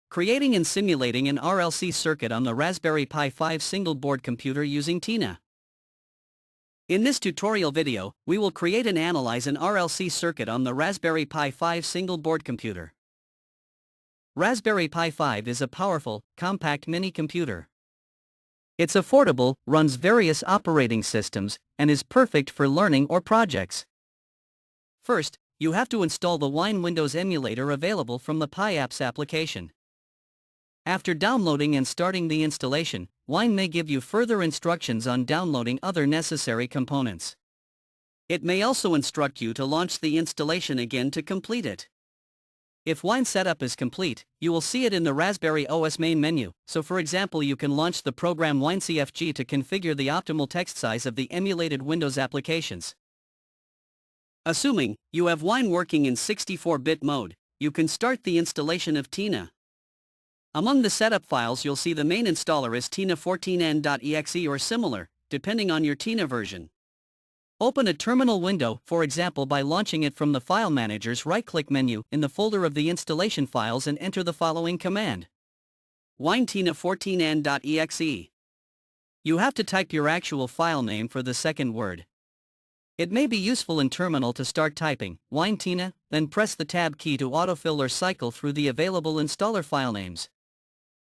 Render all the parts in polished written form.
Creating and simulating an RLC circuit on the Raspberry Pi 5 single-board computer using Tina. In this tutorial video, we will create and analyze an RLC circuit on the Raspberry Pi 5 single-board computer. Raspberry Pi 5 is a powerful, compact mini computer. It's affordable, runs various operating systems, and is perfect for learning or projects. First, you have to install the Wine Windows emulator available from the Pi Apps application. After downloading and starting the installation, Wine may give you further instructions on downloading other necessary components. It may also instruct you to launch the installation again to complete it. If Wine setup is complete, you will see it in the Raspberry OS main menu, so for example you can launch the program WineCFG to configure the optimal text size of the emulated Windows applications. Assuming you have Wine working in 64-bit mode, you can start the installation of Tina. Among the setup files you'll see the main installer is tina14n.exe or similar, depending on your Tina version. Open a terminal window, for example by launching it from the File Manager's right-click menu in the folder of the installation files and enter the following command. winetina14n.exe. You have to type your actual file name for the second word. It may be useful in terminal to start typing winetina, then press the tab key to autofill or cycle through the available installer file names.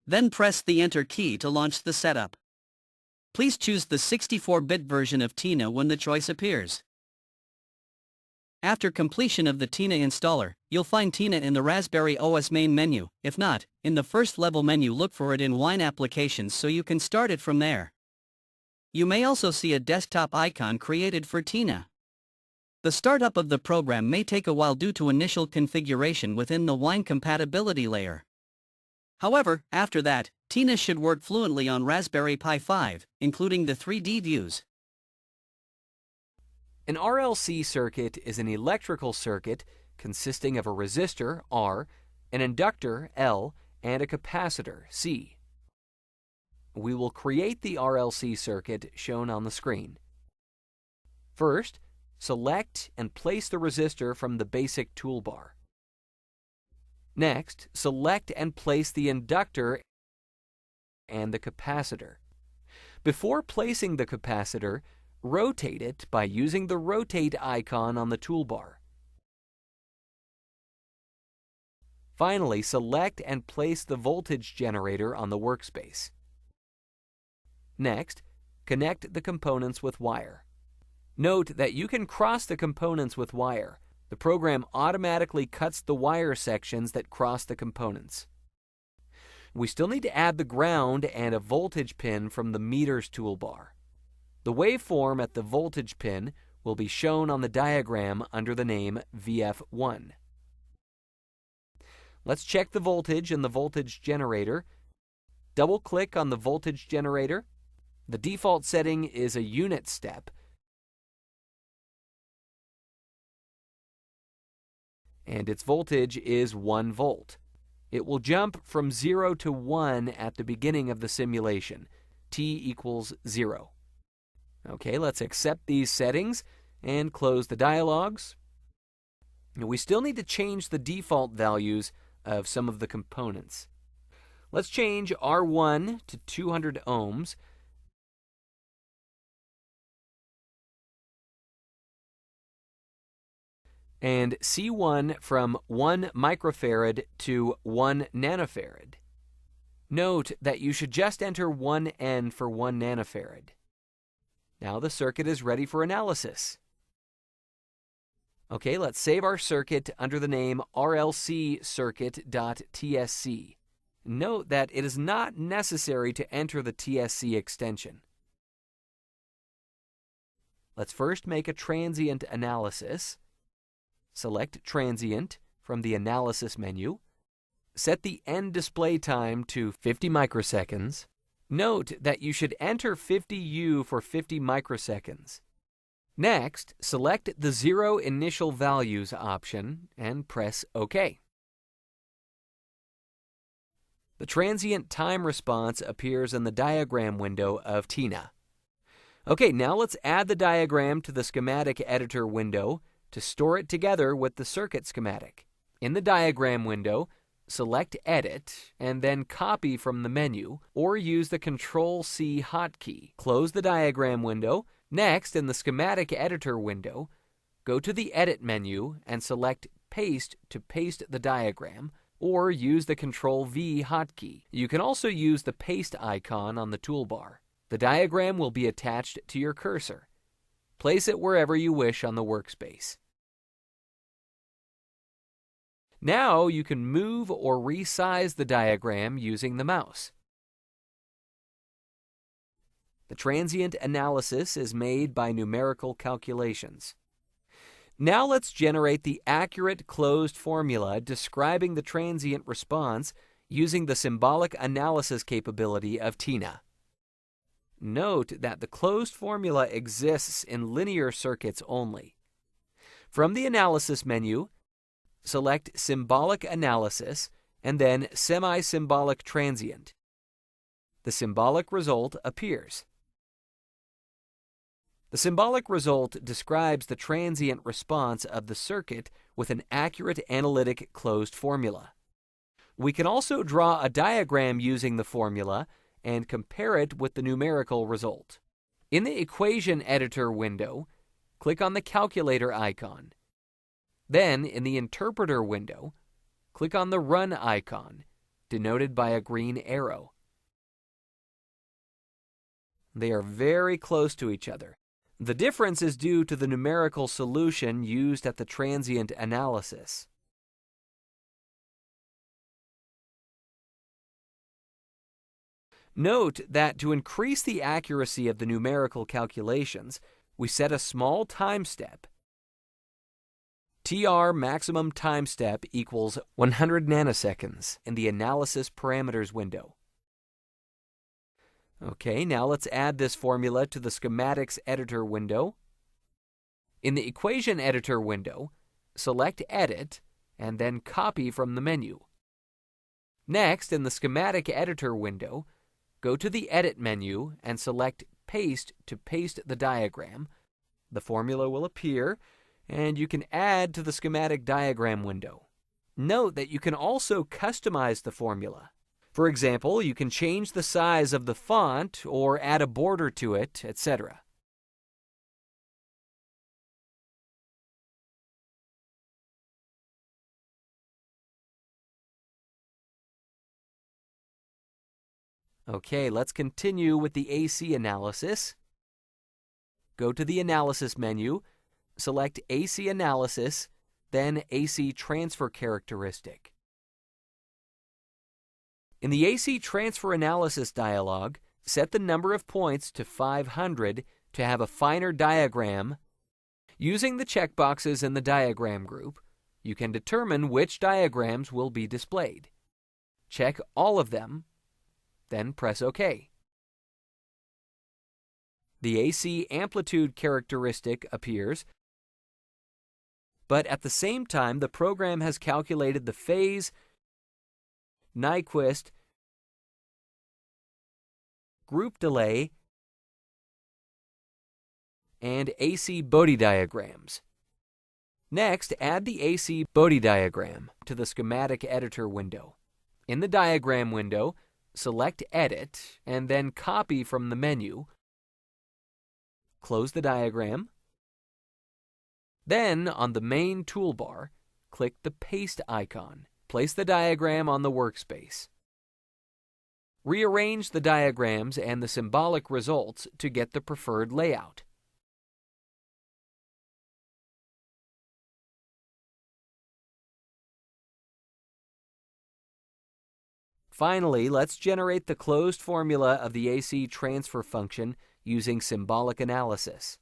Then press the Enter key to launch the setup. Please choose the 64-bit version of Tina when the choice appears. After completion of the Tina installer, you'll find Tina in the Raspberry OS main menu. If not, in the first level menu look for it in Wine Applications so you can start it from there. You may also see a desktop icon created for Tina. The startup of the program may take a while due to initial configuration within the Wine compatibility layer. However, after that, Tina should work fluently on Raspberry Pi 5, including the 3D views. An RLC circuit is an electrical circuit consisting of a resistor, R, an inductor, L, and a capacitor, C. We will create the RLC circuit shown on the screen. First, select and place the resistor from the basic toolbar. Next, select and place the inductor and the capacitor. Before placing the capacitor, rotate it by using the rotate icon on the toolbar. Finally, select and place the voltage generator on the workspace. Next, connect the components with wire. Note that you can cross the components with wire. The program automatically cuts the wire sections that cross the components. We still need to add the ground and a voltage pin from the meters toolbar. The waveform at the voltage pin will be shown on the diagram under the name VF1. Let's check the voltage in the voltage generator. Double-click on the voltage generator. The default setting is a unit step, and its voltage is 1 volt. It will jump from 0 to 1 at the beginning of the simulation. T equals 0. Okay, let's accept these settings and close the dialogues. Now, we still need to change the default values of some of the components. Let's change R1 to 200 ohms. And C1 from 1 microfarad to 1 nanofarad. Note that you should just enter 1N for 1 nanofarad. Now the circuit is ready for analysis. Okay, let's save our circuit under the name RLC circuit.tsc. Note that it is not necessary to enter the TSC extension. Let's first make a transient analysis. Select Transient from the Analysis menu. Set the end display time to 50 microseconds. Note that you should enter 50U for 50 microseconds. Next, select the 0 initial values option and press OK. The transient time response appears in the diagram window of Tina. Okay, now let's add the diagram to the schematic editor window to store it together with the circuit schematic. In the diagram window, select Edit, and then Copy from the menu, or use the Control-C hotkey. Close the diagram window. Next, in the Schematic Editor window, go to the Edit menu and select Paste to paste the diagram, or use the Control-V hotkey. You can also use the Paste icon on the toolbar. The diagram will be attached to your cursor. Place it wherever you wish on the workspace. Now you can move or resize the diagram using the mouse. The transient analysis is made by numerical calculations. Now let's generate the accurate closed formula describing the transient response using the symbolic analysis capability of TINA. Note that the closed formula exists in linear circuits only. From the Analysis menu, select Symbolic Analysis and then Semi-symbolic Transient. The symbolic result appears. The symbolic result describes the transient response of the circuit with an accurate analytic closed formula. We can also draw a diagram using the formula and compare it with the numerical result. In the Equation Editor window, click on the calculator icon. Then, in the Interpreter window, click on the Run icon, denoted by a green arrow. They are very close to each other. The difference is due to the numerical solution used at the transient analysis. Note that to increase the accuracy of the numerical calculations, we set a small time step. TR maximum time step equals 100 nanoseconds in the Analysis Parameters window. Okay, now let's add this formula to the Schematics Editor window. In the Equation Editor window, select Edit and then Copy from the menu. Next, in the Schematic Editor window, go to the Edit menu and select Paste to paste the diagram. The formula will appear, and you can add to the schematic diagram window. Note that you can also customize the formula. For example, you can change the size of the font or add a border to it, etc. Okay, let's continue with the AC analysis. Go to the Analysis menu, select AC Analysis, then AC Transfer Characteristic. In the AC Transfer Analysis dialog, set the number of points to 500 to have a finer diagram. Using the checkboxes in the diagram group, you can determine which diagrams will be displayed. Check all of them, then press OK. The AC amplitude characteristic appears, but at the same time the program has calculated the phase, Nyquist, group delay, and AC Bode diagrams. Next, add the AC Bode diagram to the Schematic Editor window. In the Diagram window, select Edit and then Copy from the menu. Close the diagram. Then, on the main toolbar, click the Paste icon. Place the diagram on the workspace. Rearrange the diagrams and the symbolic results to get the preferred layout. Finally, let's generate the closed formula of the AC transfer function using symbolic analysis.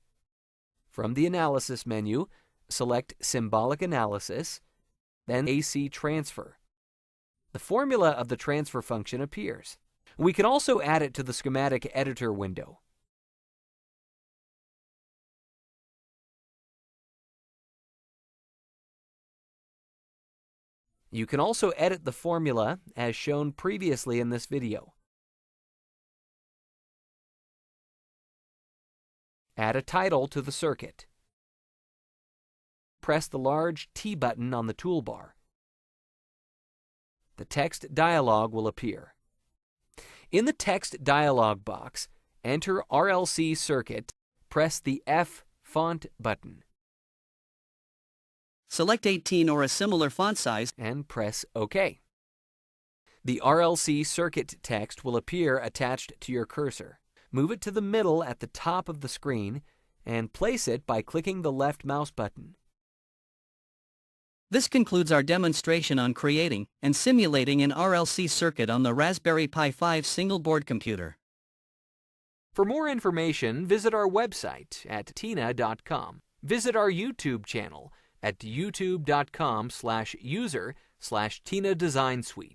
From the Analysis menu, select Symbolic Analysis, then AC Transfer. The formula of the transfer function appears. We can also add it to the Schematic Editor window. You can also edit the formula as shown previously in this video. Add a title to the circuit. Press the large T button on the toolbar. The text dialog will appear. In the text dialog box, enter RLC circuit, press the F font button. Select 18 or a similar font size And press OK. The RLC circuit text will appear attached to your cursor. Move it to the middle at the top of the screen and place it by clicking the left mouse button. This concludes our demonstration on creating and simulating an RLC circuit on the Raspberry Pi 5 single-board computer. For more information, visit our website at tina.com. Visit our YouTube channel at youtube.com/user/Tina Design Suite.